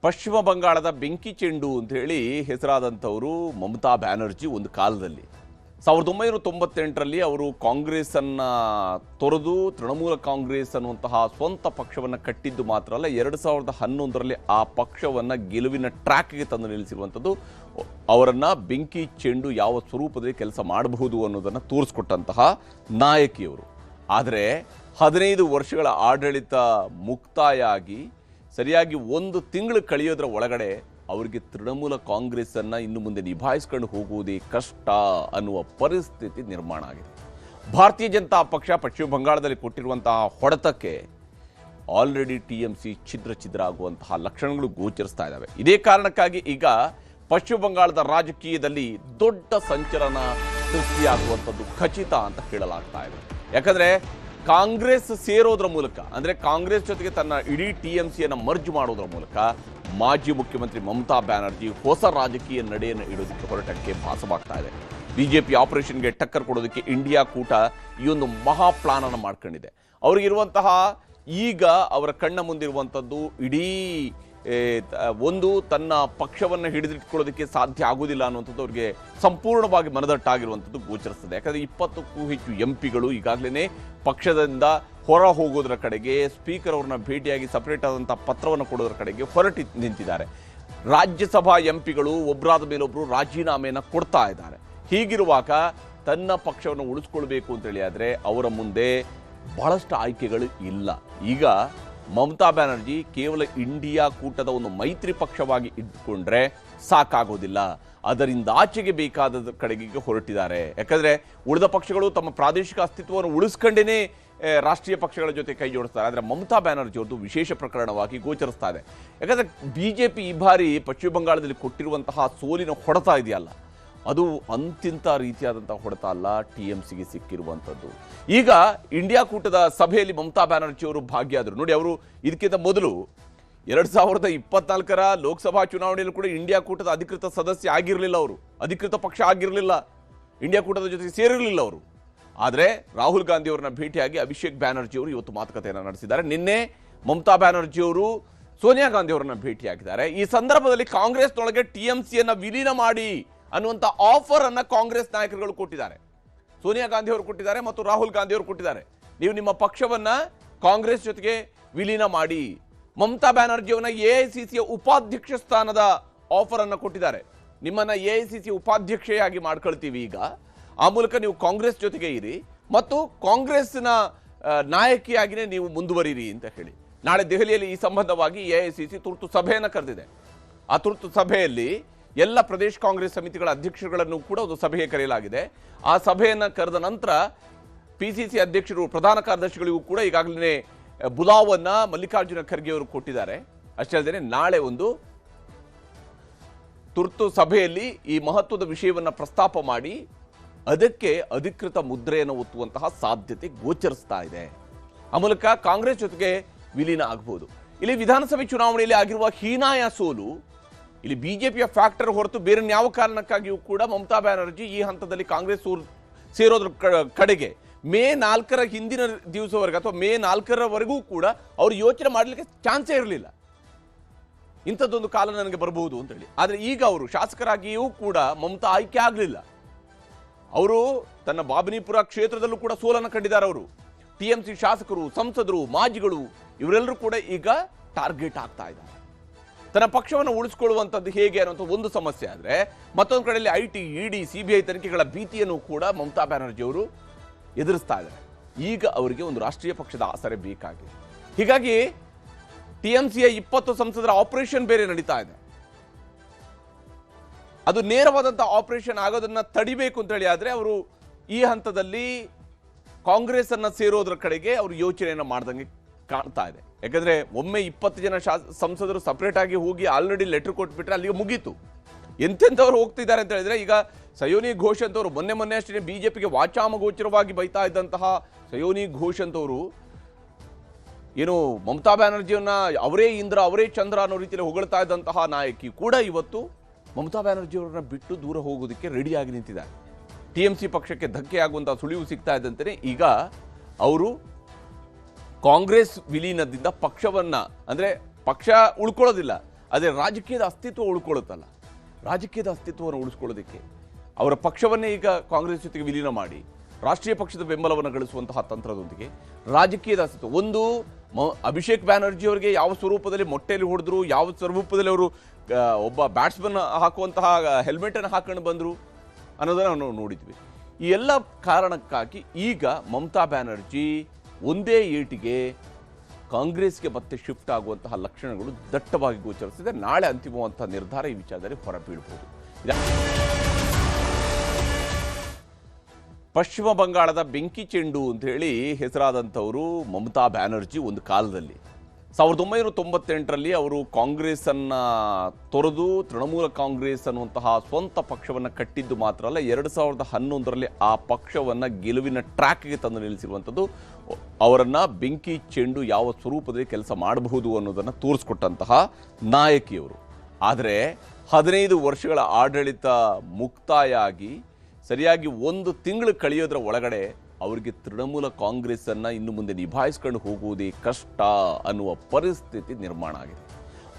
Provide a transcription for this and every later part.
ಪಶ್ಚಿಮ ಬಂಗಾಳದ ಬೆಂಕಿ ಚೆಂಡು ಅಂತ ಹೇಳಿ ಹೆಸರಾದಂಥವರು ಮಮತಾ ಬ್ಯಾನರ್ಜಿ ಒಂದು ಕಾಲದಲ್ಲಿ 1998ರಲ್ಲಿ ಅವರು ಕಾಂಗ್ರೆಸ್ಸನ್ನು ತೊರೆದು ತೃಣಮೂಲ ಕಾಂಗ್ರೆಸ್ ಅನ್ನುವಂತಹ ಸ್ವಂತ ಪಕ್ಷವನ್ನು ಕಟ್ಟಿದ್ದು ಮಾತ್ರ ಅಲ್ಲ 2011ರಲ್ಲಿ ಆ ಪಕ್ಷವನ್ನು ಗೆಲುವಿನ ಟ್ರ್ಯಾಕ್ಗೆ ತಂದು ನಿಲ್ಲಿಸಿರುವಂಥದ್ದು ಅವರನ್ನು ಬೆಂಕಿ ಚೆಂಡು ಯಾವ ಸ್ವರೂಪದಲ್ಲಿ ಕೆಲಸ ಮಾಡಬಹುದು ಅನ್ನೋದನ್ನು ತೋರಿಸ್ಕೊಟ್ಟಂತಹ ನಾಯಕಿಯವರು. ಆದರೆ 15 ವರ್ಷಗಳ ಆಡಳಿತ ಮುಕ್ತಾಯ ಆಗಿ ಸರಿಯಾಗಿ 1 ತಿಂಗಳು ಕಳೆಯೋದ್ರ ಒಳಗಡೆ ಅವರಿಗೆ ತೃಣಮೂಲ ಕಾಂಗ್ರೆಸ್ಸನ್ನು ಇನ್ನು ಮುಂದೆ ನಿಭಾಯಿಸ್ಕೊಂಡು ಹೋಗುವುದೇ ಕಷ್ಟ ಅನ್ನುವ ಪರಿಸ್ಥಿತಿ ನಿರ್ಮಾಣ ಆಗಿದೆ. ಭಾರತೀಯ ಜನತಾ ಪಕ್ಷ ಪಶ್ಚಿಮ ಬಂಗಾಳದಲ್ಲಿ ಕೊಟ್ಟಿರುವಂತಹ ಹೊಡೆತಕ್ಕೆ ಆಲ್ರೆಡಿ TMC ಛಿದ್ರ ಆಗುವಂತಹ ಲಕ್ಷಣಗಳು ಗೋಚರಿಸ್ತಾ ಇದ್ದಾವೆ. ಇದೇ ಕಾರಣಕ್ಕಾಗಿ ಈಗ ಪಶ್ಚಿಮ ಬಂಗಾಳದ ರಾಜಕೀಯದಲ್ಲಿ ದೊಡ್ಡ ಸಂಚಲನ ಸೃಷ್ಟಿಯಾಗುವಂಥದ್ದು ಖಚಿತ ಅಂತ ಹೇಳಲಾಗ್ತಾ ಇದೆ. ಯಾಕಂದರೆ ಕಾಂಗ್ರೆಸ್ ಸೇರೋದ್ರ ಮೂಲಕ, ಅಂದರೆ ಕಾಂಗ್ರೆಸ್ ಜೊತೆಗೆ ತನ್ನ ಇಡೀ TMCಯನ್ನು ಮರ್ಜ್ ಮಾಡೋದ್ರ ಮೂಲಕ ಮಾಜಿ ಮುಖ್ಯಮಂತ್ರಿ ಮಮತಾ ಬ್ಯಾನರ್ಜಿ ಹೊಸ ರಾಜಕೀಯ ನಡೆಯನ್ನು ಇಡೋದಕ್ಕೆ ಹೊರಟಕ್ಕೆ ಭಾಸವಾಗ್ತಾ ಇದೆ. BJP ಆಪರೇಷನ್ಗೆ ಟಕ್ಕರ್ ಕೊಡೋದಕ್ಕೆ ಇಂಡಿಯಾ ಕೂಟ ಈ ಒಂದು ಮಹಾ ಪ್ಲಾನ್ ಅನ್ನು ಮಾಡ್ಕೊಂಡಿದೆ. ಅವರಿಗಿರುವಂತಹ ಈಗ ಅವರ ಕಣ್ಣ ಮುಂದಿರುವಂಥದ್ದು ಇಡೀ ಒಂದು ತನ್ನ ಪಕ್ಷವನ್ನು ಹಿಡಿದಿಟ್ಕೊಳ್ಳೋದಕ್ಕೆ ಸಾಧ್ಯ ಆಗೋದಿಲ್ಲ ಅನ್ನುವಂಥದ್ದು ಅವರಿಗೆ ಸಂಪೂರ್ಣವಾಗಿ ಮನದಟ್ಟಾಗಿರುವಂಥದ್ದು ಗೋಚರಿಸ್ತದೆ. ಯಾಕಂದರೆ 20ಕ್ಕೂ ಹೆಚ್ಚು MP ಈಗಾಗಲೇ ಪಕ್ಷದಿಂದ ಹೊರ ಹೋಗೋದ್ರ ಕಡೆಗೆ, ಸ್ಪೀಕರ್ ಅವ್ರನ್ನ ಭೇಟಿಯಾಗಿ ಸಪರೇಟ್ ಆದಂಥ ಪತ್ರವನ್ನು ಕೊಡೋದ್ರ ಕಡೆಗೆ ಹೊರಟಿ ನಿಂತಿದ್ದಾರೆ. ರಾಜ್ಯಸಭಾ MP ಒಬ್ಬರಾದ ಮೇಲೊಬ್ಬರು ರಾಜೀನಾಮೆಯನ್ನು ಕೊಡ್ತಾ ಇದ್ದಾರೆ. ಹೀಗಿರುವಾಗ ತನ್ನ ಪಕ್ಷವನ್ನು ಉಳಿಸ್ಕೊಳ್ಬೇಕು ಅಂತೇಳಿ ಆದರೆ ಅವರ ಮುಂದೆ ಬಹಳಷ್ಟು ಆಯ್ಕೆಗಳು ಇಲ್ಲ. ಈಗ ಮಮತಾ ಬ್ಯಾನರ್ಜಿ ಕೇವಲ ಇಂಡಿಯಾ ಕೂಟದ ಒಂದು ಮೈತ್ರಿ ಪಕ್ಷವಾಗಿ ಇಟ್ಕೊಂಡ್ರೆ ಸಾಕಾಗೋದಿಲ್ಲ, ಅದರಿಂದ ಆಚೆಗೆ ಬೇಕಾದ ಕಡೆಗೆ ಹೊರಟಿದ್ದಾರೆ. ಯಾಕಂದರೆ ಉಳಿದ ಪಕ್ಷಗಳು ತಮ್ಮ ಪ್ರಾದೇಶಿಕ ಅಸ್ತಿತ್ವವನ್ನು ಉಳಿಸ್ಕೊಂಡೇ ರಾಷ್ಟ್ರೀಯ ಪಕ್ಷಗಳ ಜೊತೆ ಕೈ ಜೋಡಿಸ್ತಾರೆ. ಆದರೆ ಮಮತಾ ಬ್ಯಾನರ್ಜಿ ಅವ್ರದ್ದು ವಿಶೇಷ ಪ್ರಕರಣವಾಗಿ ಗೋಚರಿಸ್ತಾ ಇದೆ. ಯಾಕಂದರೆ BJP ಈ ಬಾರಿ ಪಶ್ಚಿಮ ಬಂಗಾಳದಲ್ಲಿ ಕೊಟ್ಟಿರುವಂತಹ ಸೋಲಿನ ಹೊಡೆತ ಇದೆಯಲ್ಲ, ಅದು ಅಂತಿಂತ ರೀತಿಯಾದಂಥ ಹೊಡೆತ ಅಲ್ಲ, TMCಗೆ ಸಿಕ್ಕಿರುವಂಥದ್ದು. ಈಗ ಇಂಡಿಯಾ ಕೂಟದ ಸಭೆಯಲ್ಲಿ ಮಮತಾ ಬ್ಯಾನರ್ಜಿ ಅವರು ಭಾಗಿಯಾದರು. ನೋಡಿ, ಅವರು ಇದಕ್ಕಿಂತ ಮೊದಲು 2024ರ ಲೋಕಸಭಾ ಚುನಾವಣೆಯಲ್ಲಿ ಕೂಡ ಇಂಡಿಯಾ ಕೂಟದ ಅಧಿಕೃತ ಸದಸ್ಯ ಆಗಿರಲಿಲ್ಲ, ಅವರು ಅಧಿಕೃತ ಪಕ್ಷ ಆಗಿರಲಿಲ್ಲ, ಇಂಡಿಯಾ ಕೂಟದ ಜೊತೆಗೆ ಸೇರಿರಲಿಲ್ಲ ಅವರು. ಆದರೆ ರಾಹುಲ್ ಗಾಂಧಿ ಅವರನ್ನ ಭೇಟಿಯಾಗಿ ಅಭಿಷೇಕ್ ಬ್ಯಾನರ್ಜಿ ಅವರು ಇವತ್ತು ಮಾತುಕತೆಯನ್ನು ನಡೆಸಿದ್ದಾರೆ. ನಿನ್ನೆ ಮಮತಾ ಬ್ಯಾನರ್ಜಿ ಅವರು ಸೋನಿಯಾ ಗಾಂಧಿ ಅವರನ್ನ ಭೇಟಿಯಾಗಿದ್ದಾರೆ. ಈ ಸಂದರ್ಭದಲ್ಲಿ ಕಾಂಗ್ರೆಸ್ನೊಳಗೆ TMCಯನ್ನು ವಿಲೀನ ಮಾಡಿ ಅನ್ನುವಂಥ ಆಫರ್ ಅನ್ನು ಕಾಂಗ್ರೆಸ್ ನಾಯಕರುಗಳು ಕೊಟ್ಟಿದ್ದಾರೆ. ಸೋನಿಯಾ ಗಾಂಧಿ ಅವರು ಕೊಟ್ಟಿದ್ದಾರೆ ಮತ್ತು ರಾಹುಲ್ ಗಾಂಧಿ ಅವರು ಕೊಟ್ಟಿದ್ದಾರೆ. ನೀವು ನಿಮ್ಮ ಪಕ್ಷವನ್ನ ಕಾಂಗ್ರೆಸ್ ಜೊತೆಗೆ ವಿಲೀನ ಮಾಡಿ. ಮಮತಾ ಬ್ಯಾನರ್ಜಿ ಅವರನ್ನ AICCಯ ಉಪಾಧ್ಯಕ್ಷ ಸ್ಥಾನದ ಆಫರ್ ಅನ್ನು ಕೊಟ್ಟಿದ್ದಾರೆ. ನಿಮ್ಮನ್ನ AICC ಉಪಾಧ್ಯಕ್ಷೆಯಾಗಿ ಮಾಡ್ಕೊಳ್ತೀವಿ ಈಗ, ಆ ಮೂಲಕ ನೀವು ಕಾಂಗ್ರೆಸ್ ಜೊತೆಗೆ ಇರಿ ಮತ್ತು ಕಾಂಗ್ರೆಸ್ನ ನಾಯಕಿಯಾಗಿಯೇ ನೀವು ಮುಂದುವರಿರಿ ಅಂತ ಹೇಳಿ. ನಾಳೆ ದೆಹಲಿಯಲ್ಲಿ ಈ ಸಂಬಂಧವಾಗಿ AICC ತುರ್ತು ಸಭೆಯನ್ನು ಕರೆದಿದೆ. ಆ ತುರ್ತು ಸಭೆಯಲ್ಲಿ ಎಲ್ಲ ಪ್ರದೇಶ ಕಾಂಗ್ರೆಸ್ ಸಮಿತಿಗಳ ಅಧ್ಯಕ್ಷರುಗಳನ್ನು ಕೂಡ ಒಂದು ಸಭೆಗೆ ಕರೆಯಲಾಗಿದೆ. ಆ ಸಭೆಯನ್ನು ಕರೆದ ನಂತರ PCC ಅಧ್ಯಕ್ಷರು, ಪ್ರಧಾನ ಕಾರ್ಯದರ್ಶಿಗಳಿಗೂ ಕೂಡ ಈಗಾಗಲೇ ಬುಲಾವನ್ನ ಮಲ್ಲಿಕಾರ್ಜುನ ಖರ್ಗೆ ಅವರು ಕೊಟ್ಟಿದ್ದಾರೆ. ಅಷ್ಟೇ ಅಲ್ಲದೆ ನಾಳೆ ಒಂದು ತುರ್ತು ಸಭೆಯಲ್ಲಿ ಈ ಮಹತ್ವದ ವಿಷಯವನ್ನು ಪ್ರಸ್ತಾಪ ಮಾಡಿ ಅದಕ್ಕೆ ಅಧಿಕೃತ ಮುದ್ರೆಯನ್ನು ಒತ್ತುವಂತಹ ಸಾಧ್ಯತೆ ಗೋಚರಿಸ್ತಾ ಇದೆ. ಆ ಮೂಲಕ ಕಾಂಗ್ರೆಸ್ ಜೊತೆಗೆ ವಿಲೀನ ಆಗಬಹುದು. ಇಲ್ಲಿ ವಿಧಾನಸಭೆ ಚುನಾವಣೆಯಲ್ಲಿ ಆಗಿರುವ ಹೀನಾಯ ಸೋಲು ಇಲ್ಲಿ BJPಯ ಫ್ಯಾಕ್ಟರ್ ಹೊರತು ಬೇರೆ ಯಾವ ಕಾರಣಕ್ಕಾಗಿಯೂ ಕೂಡ ಮಮತಾ ಬ್ಯಾನರ್ಜಿ ಈ ಹಂತದಲ್ಲಿ ಕಾಂಗ್ರೆಸ್ ಸೇರೋದ್ರ ಕಡೆಗೆ ಮೇ 4ರ ಹಿಂದಿನ ದಿವಸವರೆಗೆ ಅಥವಾ ಮೇ 4ರವರೆಗೂ ಕೂಡ ಅವರು ಯೋಚನೆ ಮಾಡಲಿಕ್ಕೆ ಚಾನ್ಸೇ ಇರಲಿಲ್ಲ, ಇಂಥದ್ದೊಂದು ಕಾಲ ನನಗೆ ಬರಬಹುದು ಅಂತೇಳಿ. ಆದರೆ ಈಗ ಅವರು ಶಾಸಕರಾಗಿಯೂ ಕೂಡ ಮಮತಾ ಆಯ್ಕೆ ಆಗಲಿಲ್ಲ. ಅವರು ತನ್ನ ಬಾಬನಿಪುರ ಕ್ಷೇತ್ರದಲ್ಲೂ ಕೂಡ ಸೋಲನ್ನು ಕಂಡಿದ್ದಾರೆ. ಅವರು TMC ಶಾಸಕರು, ಸಂಸದರು, ಮಾಜಿಗಳು ಇವರೆಲ್ಲರೂ ಕೂಡ ಈಗ ಟಾರ್ಗೆಟ್ ಆಗ್ತಾ ಇದ್ದಾರೆ. ತನ್ನ ಪಕ್ಷವನ್ನು ಉಳಿಸ್ಕೊಳ್ಳುವಂಥದ್ದು ಹೇಗೆ ಅನ್ನುವಂಥ ಒಂದು ಸಮಸ್ಯೆ ಆದರೆ, ಮತ್ತೊಂದು ಕಡೆಯಲ್ಲಿ IT, ED, CBI ತನಿಖೆಗಳ ಭೀತಿಯನ್ನು ಕೂಡ ಮಮತಾ ಬ್ಯಾನರ್ಜಿ ಅವರು ಎದುರಿಸ್ತಾ ಇದ್ದಾರೆ. ಈಗ ಅವರಿಗೆ ಒಂದು ರಾಷ್ಟ್ರೀಯ ಪಕ್ಷದ ಆಸರೆ ಬೇಕಾಗಿದೆ. ಹೀಗಾಗಿ TMCಯ 20 ಸಂಸದರ ಆಪರೇಷನ್ ಬೇರೆ ನಡೀತಾ ಇದೆ. ಅದು ನೇರವಾದಂಥ ಆಪರೇಷನ್ ಆಗೋದನ್ನ ತಡಿಬೇಕು ಅಂತ ಹೇಳಿ ಆದರೆ ಅವರು ಈ ಹಂತದಲ್ಲಿ ಕಾಂಗ್ರೆಸ್ ಅನ್ನ ಸೇರೋದ್ರ ಕಡೆಗೆ ಅವರು ಯೋಚನೆಯನ್ನು ಮಾಡ್ದಂಗೆ ಕಾಣ್ತಾ ಇದೆ. ಯಾಕಂದ್ರೆ ಒಮ್ಮೆ 20 ಜನ ಸಂಸದರು ಸಪರೇಟ್ ಆಗಿ ಹೋಗಿ ಆಲ್ರೆಡಿ ಲೆಟರ್ ಕೊಟ್ಬಿಟ್ರೆ ಅಲ್ಲಿಗೆ ಮುಗೀತು. ಎಂತೆಂಥವ್ರು ಹೋಗ್ತಿದ್ದಾರೆ ಅಂತ ಹೇಳಿದ್ರೆ, ಈಗ ಸಯೋನಿ ಘೋಷ್ ಅಂತವರು ಮೊನ್ನೆ ಅಷ್ಟೇ BJPಗೆ ವಾಚಾಮಗೋಚರವಾಗಿ ಬೈತಾ ಇದ್ದಂತಹ ಸಯೋನಿ ಘೋಷ್ ಅಂತವರು ಏನು ಮಮತಾ ಬ್ಯಾನರ್ಜಿಯನ್ನ ಅವರೇ ಇಂದ್ರ ಅವರೇ ಚಂದ್ರ ಅನ್ನೋ ರೀತಿಯಲ್ಲಿ ಹೊಗಳ್ತಾ ಇದ್ದಂತಹ ನಾಯಕಿ ಕೂಡ ಇವತ್ತು ಮಮತಾ ಬ್ಯಾನರ್ಜಿ ಅವರನ್ನ ಬಿಟ್ಟು ದೂರ ಹೋಗೋದಕ್ಕೆ ರೆಡಿಯಾಗಿ ನಿಂತಿದ್ದಾರೆ. TMC ಪಕ್ಷಕ್ಕೆ ಧಕ್ಕೆ ಆಗುವಂತಹ ಸುಳಿವು ಸಿಗ್ತಾ ಇದ್ದಂತೆ ಈಗ ಅವರು ಕಾಂಗ್ರೆಸ್ ವಿಲೀನದಿಂದ ಪಕ್ಷವನ್ನ, ಅಂದ್ರೆ ಪಕ್ಷ ಉಳ್ಕೊಳ್ಳೋದಿಲ್ಲ ಆದರೆ ರಾಜಕೀಯದ ಅಸ್ತಿತ್ವ ಉಳ್ಕೊಳ್ಳುತ್ತಲ್ಲ, ರಾಜಕೀಯದ ಅಸ್ತಿತ್ವವನ್ನು ಉಳಿಸ್ಕೊಳ್ಳೋದಕ್ಕೆ ಅವರ ಪಕ್ಷವನ್ನೇ ಈಗ ಕಾಂಗ್ರೆಸ್ ಜೊತೆಗೆ ವಿಲೀನ ಮಾಡಿ ರಾಷ್ಟ್ರೀಯ ಪಕ್ಷದ ಬೆಂಬಲವನ್ನು ಗಳಿಸುವಂತಹ ತಂತ್ರದೊಂದಿಗೆ ರಾಜಕೀಯದ ಅಸ್ತಿತ್ವ ಒಂದು ಅಭಿಷೇಕ್ ಬ್ಯಾನರ್ಜಿ ಅವರಿಗೆ ಯಾವ ಸ್ವರೂಪದಲ್ಲಿ ಮೊಟ್ಟೆಯಲ್ಲಿ ಹೊಡೆದ್ರು, ಯಾವ ಸ್ವರೂಪದಲ್ಲಿ ಅವರು ಒಬ್ಬ ಬ್ಯಾಟ್ಸ್ಮನ್ ಹಾಕುವಂತಹ ಹೆಲ್ಮೆಟನ್ನು ಹಾಕೊಂಡು ಬಂದರು ಅನ್ನೋದನ್ನು ನಾವು ನೋಡಿದ್ವಿ. ಈ ಎಲ್ಲ ಕಾರಣಕ್ಕಾಗಿ ಈಗ ಮಮತಾ ಬ್ಯಾನರ್ಜಿ ಒಂದೇ ಏಟಿಗೆ ಕಾಂಗ್ರೆಸ್ಗೆ ಮತ್ತೆ ಶಿಫ್ಟ್ ಆಗುವಂತಹ ಲಕ್ಷಣಗಳು ದಟ್ಟವಾಗಿ ಗೋಚರಿಸಿದೆ. ನಾಳೆ ಅಂತಿಮವಂತಹ ನಿರ್ಧಾರ ಈ ವಿಚಾರದಲ್ಲಿ ಹೊರಬೀಳಬಹುದು. ಪಶ್ಚಿಮ ಬಂಗಾಳದ ಬೆಂಕಿ ಚೆಂಡು ಅಂತ ಹೇಳಿ ಹೆಸರಾದಂಥವರು ಮಮತಾ ಬ್ಯಾನರ್ಜಿ ಒಂದು ಕಾಲದಲ್ಲಿ 1998ರಲ್ಲಿ ಅವರು ಕಾಂಗ್ರೆಸ್ಸನ್ನು ತೊರೆದು ತೃಣಮೂಲ ಕಾಂಗ್ರೆಸ್ ಅನ್ನುವಂತಹ ಸ್ವಂತ ಪಕ್ಷವನ್ನು ಕಟ್ಟಿದ್ದು ಮಾತ್ರ ಅಲ್ಲ, 2011ರಲ್ಲಿ ಆ ಪಕ್ಷವನ್ನು ಗೆಲುವಿನ ಟ್ರ್ಯಾಕ್ಗೆ ತಂದು ನಿಲ್ಲಿಸಿರುವಂಥದ್ದು, ಅವರನ್ನು ಬೆಂಕಿ ಚೆಂಡು ಯಾವ ಸ್ವರೂಪದಲ್ಲಿ ಕೆಲಸ ಮಾಡಬಹುದು ಅನ್ನೋದನ್ನು ತೋರಿಸ್ಕೊಟ್ಟಂತಹ ನಾಯಕಿಯವರು. ಆದರೆ 15 ವರ್ಷಗಳ ಆಡಳಿತ ಮುಕ್ತಾಯ ಆಗಿ ಸರಿಯಾಗಿ 1 ತಿಂಗಳು ಕಳೆಯೋದ್ರ ಒಳಗಡೆ ಅವರಿಗೆ ತೃಣಮೂಲ ಕಾಂಗ್ರೆಸ್ಸನ್ನು ಇನ್ನು ಮುಂದೆ ನಿಭಾಯಿಸ್ಕೊಂಡು ಹೋಗುವುದೇ ಕಷ್ಟ ಅನ್ನುವ ಪರಿಸ್ಥಿತಿ ನಿರ್ಮಾಣ ಆಗಿದೆ.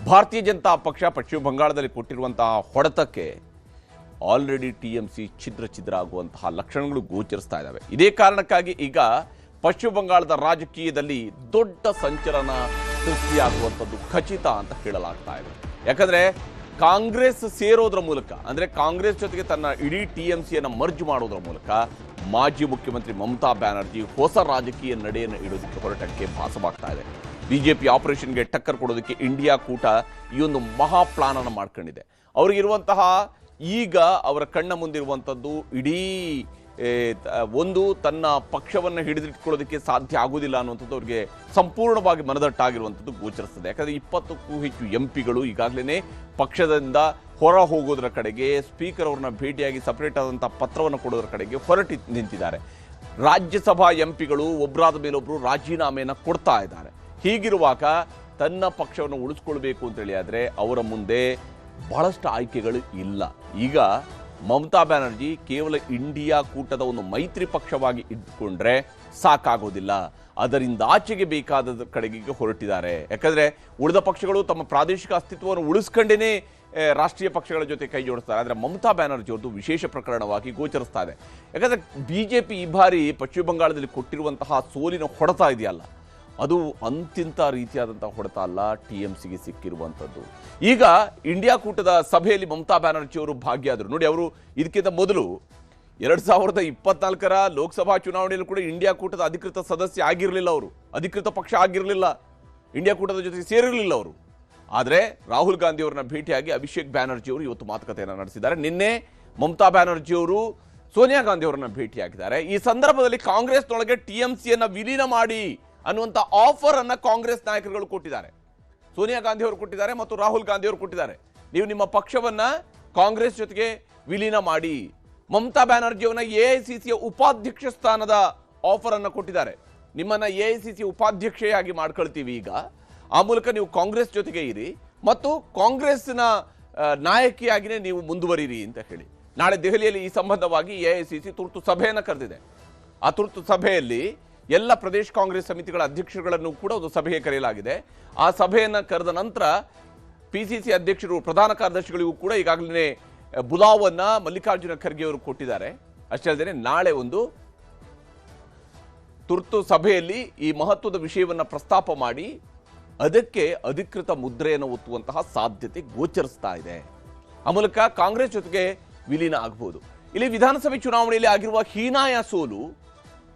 ಭಾರತೀಯ ಜನತಾ ಪಕ್ಷ ಪಶ್ಚಿಮ ಬಂಗಾಳದಲ್ಲಿ ಕೊಟ್ಟಿರುವಂತಹ ಹೊಡೆತಕ್ಕೆ ಆಲ್ರೆಡಿ TMC ಛಿದ್ರ ಆಗುವಂತಹ ಲಕ್ಷಣಗಳು ಗೋಚರಿಸ್ತಾ ಇದ್ದಾವೆ. ಇದೇ ಕಾರಣಕ್ಕಾಗಿ ಈಗ ಪಶ್ಚಿಮ ಬಂಗಾಳದ ರಾಜಕೀಯದಲ್ಲಿ ದೊಡ್ಡ ಸಂಚಲನ ಸೃಷ್ಟಿಯಾಗುವಂಥದ್ದು ಖಚಿತ ಅಂತ ಹೇಳಲಾಗ್ತಾ ಇದೆ. ಯಾಕಂದರೆ ಕಾಂಗ್ರೆಸ್ ಸೇರೋದ್ರ ಮೂಲಕ, ಅಂದರೆ ಕಾಂಗ್ರೆಸ್ ಜೊತೆಗೆ ತನ್ನ ಇಡೀ TMCಯನ್ನು ಮರ್ಜ್ ಮಾಡೋದ್ರ ಮೂಲಕ ಮಾಜಿ ಮುಖ್ಯಮಂತ್ರಿ ಮಮತಾ ಬ್ಯಾನರ್ಜಿ ಹೊಸ ರಾಜಕೀಯ ನಡೆಯನ್ನು ಇಡೋದಕ್ಕೆ ಹೊರಟಕ್ಕೆ ಭಾಸವಾಗ್ತಾ ಇದೆ. BJP ಆಪರೇಷನ್ಗೆ ಟಕ್ಕರ್ ಕೊಡೋದಕ್ಕೆ ಇಂಡಿಯಾ ಕೂಟ ಈ ಒಂದು ಮಹಾ ಪ್ಲಾನ್ ಅನ್ನು ಮಾಡ್ಕೊಂಡಿದೆ. ಅವರಿಗಿರುವಂತಹ ಈಗ ಅವರ ಕಣ್ಣ ಮುಂದಿರುವಂಥದ್ದು ಇಡೀ ಒಂದು ತನ್ನ ಪಕ್ಷವನ್ನು ಹಿಡಿದಿಟ್ಕೊಳ್ಳೋದಕ್ಕೆ ಸಾಧ್ಯ ಆಗೋದಿಲ್ಲ ಅನ್ನುವಂಥದ್ದು ಅವರಿಗೆ ಸಂಪೂರ್ಣವಾಗಿ ಮನದಟ್ಟಾಗಿರುವಂಥದ್ದು ಗೋಚರಿಸ್ತದೆ. ಯಾಕಂದರೆ 20ಕ್ಕೂ ಹೆಚ್ಚು MP ಈಗಾಗಲೇ ಪಕ್ಷದಿಂದ ಹೊರ ಹೋಗೋದ್ರ ಕಡೆಗೆ, ಸ್ಪೀಕರ್ ಅವ್ರನ್ನ ಭೇಟಿಯಾಗಿ ಸಪರೇಟ್ ಆದಂಥ ಪತ್ರವನ್ನು ಕೊಡೋದ್ರ ಕಡೆಗೆ ಹೊರಟಿ ನಿಂತಿದ್ದಾರೆ. ರಾಜ್ಯಸಭಾ MP ಒಬ್ಬರಾದ ಮೇಲೊಬ್ಬರು ರಾಜೀನಾಮೆಯನ್ನು ಕೊಡ್ತಾ ಇದ್ದಾರೆ. ಹೀಗಿರುವಾಗ ತನ್ನ ಪಕ್ಷವನ್ನು ಉಳಿಸ್ಕೊಳ್ಬೇಕು ಅಂತೇಳಿ ಆದರೆ ಅವರ ಮುಂದೆ ಬಹಳಷ್ಟು ಆಯ್ಕೆಗಳು ಇಲ್ಲ. ಈಗ ಮಮತಾ ಬ್ಯಾನರ್ಜಿ ಕೇವಲ ಇಂಡಿಯಾ ಕೂಟದ ಒಂದು ಮೈತ್ರಿ ಪಕ್ಷವಾಗಿ ಇದ್ದುಕೊಂಡ್ರೆ ಸಾಕಾಗೋದಿಲ್ಲ, ಅದರಿಂದ ಆಚೆಗೆ ಬೇಕಾದ ಕಡೆಗೆ ಹೊರಟಿದ್ದಾರೆ. ಯಾಕಂದರೆ ಉಳಿದ ಪಕ್ಷಗಳು ತಮ್ಮ ಪ್ರಾದೇಶಿಕ ಅಸ್ತಿತ್ವವನ್ನು ಉಳಿಸ್ಕೊಂಡೇ ರಾಷ್ಟ್ರೀಯ ಪಕ್ಷಗಳ ಜೊತೆ ಕೈ ಜೋಡಿಸ್ತಾರೆ. ಆದರೆ ಮಮತಾ ಬ್ಯಾನರ್ಜಿ ಅವ್ರದ್ದು ವಿಶೇಷ ಪ್ರಕರಣವಾಗಿ ಗೋಚರಿಸ್ತಾ ಇದೆ. ಯಾಕಂದರೆ BJP ಈ ಬಾರಿ ಪಶ್ಚಿಮ ಬಂಗಾಳದಲ್ಲಿ ಕೊಟ್ಟಿರುವಂತಹ ಸೋಲಿನ ಹೊಡೆತ ಇದೆಯಲ್ಲ, ಅದು ಅಂತಿಂತ ರೀತಿಯಾದಂಥ ಹೊಡೆತ ಅಲ್ಲ, TMCಗೆ ಸಿಕ್ಕಿರುವಂಥದ್ದು. ಈಗ ಇಂಡಿಯಾ ಕೂಟದ ಸಭೆಯಲ್ಲಿ ಮಮತಾ ಬ್ಯಾನರ್ಜಿ ಅವರು ಭಾಗಿಯಾದರು. ನೋಡಿ, ಅವರು ಇದಕ್ಕಿಂತ ಮೊದಲು 2024ರ ಲೋಕಸಭಾ ಚುನಾವಣೆಯಲ್ಲೂ ಕೂಡ ಇಂಡಿಯಾ ಕೂಟದ ಅಧಿಕೃತ ಸದಸ್ಯ ಆಗಿರಲಿಲ್ಲ, ಅವರು ಅಧಿಕೃತ ಪಕ್ಷ ಆಗಿರಲಿಲ್ಲ, ಇಂಡಿಯಾ ಕೂಟದ ಜೊತೆಗೆ ಸೇರಿರಲಿಲ್ಲ ಅವರು. ಆದರೆ ರಾಹುಲ್ ಗಾಂಧಿ ಅವರನ್ನ ಭೇಟಿಯಾಗಿ ಅಭಿಷೇಕ್ ಬ್ಯಾನರ್ಜಿ ಅವರು ಇವತ್ತು ಮಾತುಕತೆಯನ್ನು ನಡೆಸಿದ್ದಾರೆ. ನಿನ್ನೆ ಮಮತಾ ಬ್ಯಾನರ್ಜಿ ಅವರು ಸೋನಿಯಾ ಗಾಂಧಿ ಅವರನ್ನ ಭೇಟಿಯಾಗಿದ್ದಾರೆ. ಈ ಸಂದರ್ಭದಲ್ಲಿ ಕಾಂಗ್ರೆಸ್ನೊಳಗೆ TMCಯನ್ನು ವಿಲೀನ ಮಾಡಿ ಅನ್ನುವಂಥ ಆಫರ್ ಅನ್ನ ಕಾಂಗ್ರೆಸ್ ನಾಯಕರುಗಳು ಕೊಟ್ಟಿದ್ದಾರೆ. ಸೋನಿಯಾ ಗಾಂಧಿ ಅವರು ಕೊಟ್ಟಿದ್ದಾರೆ ಮತ್ತು ರಾಹುಲ್ ಗಾಂಧಿ ಅವರು ಕೊಟ್ಟಿದ್ದಾರೆ. ನೀವು ನಿಮ್ಮ ಪಕ್ಷವನ್ನ ಕಾಂಗ್ರೆಸ್ ಜೊತೆಗೆ ವಿಲೀನ ಮಾಡಿ, ಮಮತಾ ಬ್ಯಾನರ್ಜಿ ಅವರನ್ನ AICCಯ ಉಪಾಧ್ಯಕ್ಷ ಸ್ಥಾನದ ಆಫರ್ ಅನ್ನು ಕೊಟ್ಟಿದ್ದಾರೆ. ನಿಮ್ಮನ್ನ AICC ಉಪಾಧ್ಯಕ್ಷೆಯಾಗಿ ಮಾಡ್ಕೊಳ್ತೀವಿ ಈಗ, ಆ ಮೂಲಕ ನೀವು ಕಾಂಗ್ರೆಸ್ ಜೊತೆಗೆ ಇರಿ ಮತ್ತು ಕಾಂಗ್ರೆಸ್ನ ನಾಯಕಿಯಾಗಿಯೇ ನೀವು ಮುಂದುವರಿರಿ ಅಂತ ಹೇಳಿ. ನಾಳೆ ದೆಹಲಿಯಲ್ಲಿ ಈ ಸಂಬಂಧವಾಗಿ AICC ತುರ್ತು ಸಭೆಯನ್ನು ಕರೆದಿದೆ. ಆ ತುರ್ತು ಸಭೆಯಲ್ಲಿ ಎಲ್ಲ ಪ್ರದೇಶ ಕಾಂಗ್ರೆಸ್ ಸಮಿತಿಗಳ ಅಧ್ಯಕ್ಷರುಗಳನ್ನು ಕೂಡ ಒಂದು ಸಭೆಗೆ ಕರೆಯಲಾಗಿದೆ. ಆ ಸಭೆಯನ್ನು ಕರೆದ ನಂತರ PCC ಅಧ್ಯಕ್ಷರು, ಪ್ರಧಾನ ಕಾರ್ಯದರ್ಶಿಗಳಿಗೂ ಕೂಡ ಈಗಾಗಲೇ ಬುಲಾವನ್ನ ಮಲ್ಲಿಕಾರ್ಜುನ ಖರ್ಗೆ ಅವರು ಕೊಟ್ಟಿದ್ದಾರೆ. ಅಷ್ಟೇ ಅಲ್ಲದೆ ನಾಳೆ ಒಂದು ತುರ್ತು ಸಭೆಯಲ್ಲಿ ಈ ಮಹತ್ವದ ವಿಷಯವನ್ನು ಪ್ರಸ್ತಾಪ ಮಾಡಿ ಅದಕ್ಕೆ ಅಧಿಕೃತ ಮುದ್ರೆಯನ್ನು ಒತ್ತುವಂತಹ ಸಾಧ್ಯತೆ ಗೋಚರಿಸ್ತಾ ಇದೆ. ಆ ಮೂಲಕ ಕಾಂಗ್ರೆಸ್ ಜೊತೆಗೆ ವಿಲೀನ ಆಗಬಹುದು. ಇಲ್ಲಿ ವಿಧಾನಸಭೆ ಚುನಾವಣೆಯಲ್ಲಿ ಆಗಿರುವ ಹೀನಾಯ ಸೋಲು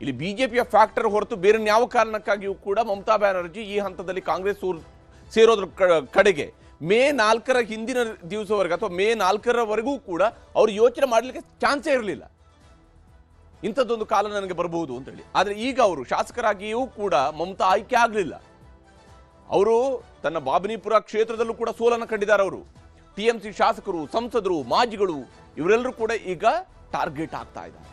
ಇಲ್ಲಿ BJPಯ ಫ್ಯಾಕ್ಟರ್ ಹೊರತು ಬೇರೆ ಯಾವ ಕಾರಣಕ್ಕಾಗಿಯೂ ಕೂಡ ಮಮತಾ ಬ್ಯಾನರ್ಜಿ ಈ ಹಂತದಲ್ಲಿ ಕಾಂಗ್ರೆಸ್ ಸೇರೋದ್ರ ಕಡೆಗೆ ಮೇ 4ರ ಹಿಂದಿನ ದಿವಸವರೆಗೆ ಅಥವಾ ಮೇ 4ರವರೆಗೂ ಕೂಡ ಅವರು ಯೋಚನೆ ಮಾಡಲಿಕ್ಕೆ ಚಾನ್ಸೇ ಇರಲಿಲ್ಲ, ಇಂಥದ್ದೊಂದು ಕಾಲ ನನಗೆ ಬರಬಹುದು ಅಂತೇಳಿ. ಆದರೆ ಈಗ ಅವರು ಶಾಸಕರಾಗಿಯೂ ಕೂಡ ಮಮತಾ ಆಯ್ಕೆ ಆಗಲಿಲ್ಲ. ಅವರು ತನ್ನ ಬಾಬನಿಪುರ ಕ್ಷೇತ್ರದಲ್ಲೂ ಕೂಡ ಸೋಲನ್ನು ಕಂಡಿದ್ದಾರೆ. ಅವರು TMC ಶಾಸಕರು, ಸಂಸದರು, ಮಾಜಿಗಳು ಇವರೆಲ್ಲರೂ ಕೂಡ ಈಗ ಟಾರ್ಗೆಟ್ ಆಗ್ತಾ ಇದ್ದಾರೆ.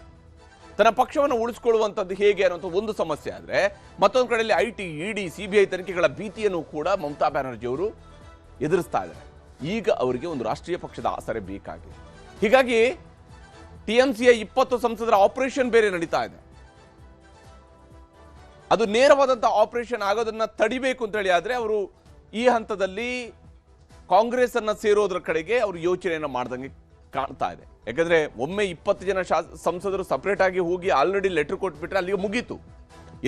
ತನ್ನ ಪಕ್ಷವನ್ನು ಉಳಿಸಿಕೊಳ್ಳುವಂಥದ್ದು ಹೇಗೆ ಅನ್ನುವಂಥ ಒಂದು ಸಮಸ್ಯೆ ಆದರೆ, ಮತ್ತೊಂದು ಕಡೆಯಲ್ಲಿ IT, ED, CBI ತನಿಖೆಗಳ ಭೀತಿಯನ್ನು ಕೂಡ ಮಮತಾ ಬ್ಯಾನರ್ಜಿ ಅವರು ಎದುರಿಸ್ತಾ ಇದ್ದಾರೆ. ಈಗ ಅವರಿಗೆ ಒಂದು ರಾಷ್ಟ್ರೀಯ ಪಕ್ಷದ ಆಸರೆ ಬೇಕಾಗಿದೆ. ಹೀಗಾಗಿ TMCಯ 20 ಸಂಸದರ ಆಪರೇಷನ್ ಬೇರೆ ನಡೀತಾ ಇದೆ. ಅದು ನೇರವಾದಂಥ ಆಪರೇಷನ್ ಆಗೋದನ್ನ ತಡಿಬೇಕು ಅಂತೇಳಿ ಆದರೆ ಅವರು ಈ ಹಂತದಲ್ಲಿ ಕಾಂಗ್ರೆಸ್ ಅನ್ನ ಸೇರೋದ್ರ ಕಡೆಗೆ ಅವರು ಯೋಚನೆಯನ್ನು ಮಾಡ್ದಂಗೆ ಕಾಣ್ತಾ ಇದೆ. ಯಾಕಂದ್ರೆ ಒಮ್ಮೆ 20 ಜನ ಸಂಸದರು ಸಪರೇಟ್ ಆಗಿ ಹೋಗಿ ಆಲ್ರೆಡಿ ಲೆಟರ್ ಕೊಟ್ಬಿಟ್ರೆ ಅಲ್ಲಿಗೆ ಮುಗೀತು.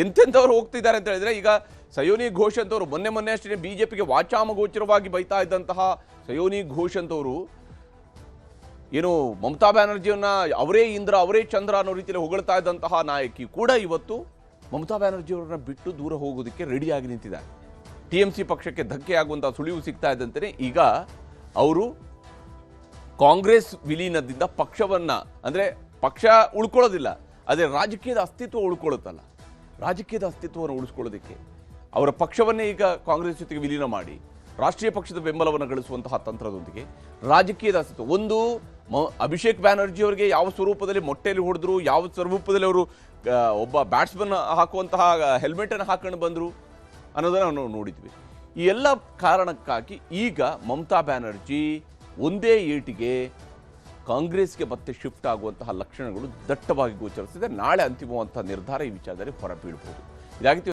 ಎಂತೆಂಥವ್ರು ಹೋಗ್ತಿದ್ದಾರೆ ಅಂತ ಹೇಳಿದ್ರೆ, ಈಗ ಸಯೋನಿ ಘೋಷ್ ಅಂತವರು ಮೊನ್ನೆ ಅಷ್ಟೇ ಬಿಜೆಪಿಗೆ ವಾಚಾಮಗೋಚರವಾಗಿ ಬೈತಾ ಇದ್ದಂತಹ ಸಯೋನಿ ಘೋಷ್ ಅಂತವರು ಏನು ಮಮತಾ ಬ್ಯಾನರ್ಜಿಯನ್ನ ಅವರೇ ಇಂದ್ರ ಅವರೇ ಚಂದ್ರ ಅನ್ನೋ ರೀತಿಯಲ್ಲಿ ಹೊಗಳ್ತಾ ಇದ್ದಂತಹ ನಾಯಕಿ ಕೂಡ ಇವತ್ತು ಮಮತಾ ಬ್ಯಾನರ್ಜಿ ಅವರನ್ನ ಬಿಟ್ಟು ದೂರ ಹೋಗೋದಕ್ಕೆ ರೆಡಿಯಾಗಿ ನಿಂತಿದ್ದಾರೆ. TMC ಪಕ್ಷಕ್ಕೆ ಧಕ್ಕೆ ಆಗುವಂತಹ ಸುಳಿವು ಸಿಗ್ತಾ ಇದ್ದಂತೆ ಈಗ ಅವರು ಕಾಂಗ್ರೆಸ್ ವಿಲೀನದಿಂದ ಪಕ್ಷವನ್ನ, ಅಂದ್ರೆ ಪಕ್ಷ ಉಳ್ಕೊಳ್ಳೋದಿಲ್ಲ, ಅದೇ ರಾಜಕೀಯದ ಅಸ್ತಿತ್ವ ಉಳ್ಕೊಳ್ಳುತ್ತಲ್ಲ, ರಾಜಕೀಯದ ಅಸ್ತಿತ್ವವನ್ನು ಉಳಿಸ್ಕೊಳ್ಳೋದಕ್ಕೆ ಅವರ ಪಕ್ಷವನ್ನೇ ಈಗ ಕಾಂಗ್ರೆಸ್ ಜೊತೆಗೆ ವಿಲೀನ ಮಾಡಿ ರಾಷ್ಟ್ರೀಯ ಪಕ್ಷದ ಬೆಂಬಲವನ್ನು ಗಳಿಸುವಂತಹ ತಂತ್ರದೊಂದಿಗೆ ರಾಜಕೀಯದ ಅಸ್ತಿತ್ವ ಒಂದು ಅಭಿಷೇಕ್ ಬ್ಯಾನರ್ಜಿ ಅವರಿಗೆ ಯಾವ ಸ್ವರೂಪದಲ್ಲಿ ಮೊಟ್ಟೆಯಲ್ಲಿ ಹೊಡೆದ್ರು, ಯಾವ ಸ್ವರೂಪದಲ್ಲಿ ಅವರು ಒಬ್ಬ ಬ್ಯಾಟ್ಸ್ಮನ್ ಹಾಕುವಂತಹ ಹೆಲ್ಮೆಟ್ ಅನ್ನು ಹಾಕೊಂಡು ಬಂದರು ಅನ್ನೋದನ್ನು ನಾವು ನೋಡಿದ್ವಿ. ಈ ಎಲ್ಲ ಕಾರಣಕ್ಕಾಗಿ ಈಗ ಮಮತಾ ಬ್ಯಾನರ್ಜಿ ಒಂದೇ ಏಟಿಗೆ ಕಾಂಗ್ರೆಸ್ಗೆ ಮತ್ತೆ ಶಿಫ್ಟ್ ಆಗುವಂತಹ ಲಕ್ಷಣಗಳು ದಟ್ಟವಾಗಿ ಗೋಚರಿಸಿದೆ. ನಾಳೆ ಅಂತಿಮವಂತಹ ನಿರ್ಧಾರ ಈ ವಿಚಾರದಲ್ಲಿ ಹೊರಬೀಳಬಹುದು. ಇದಾಗಿತ್ತು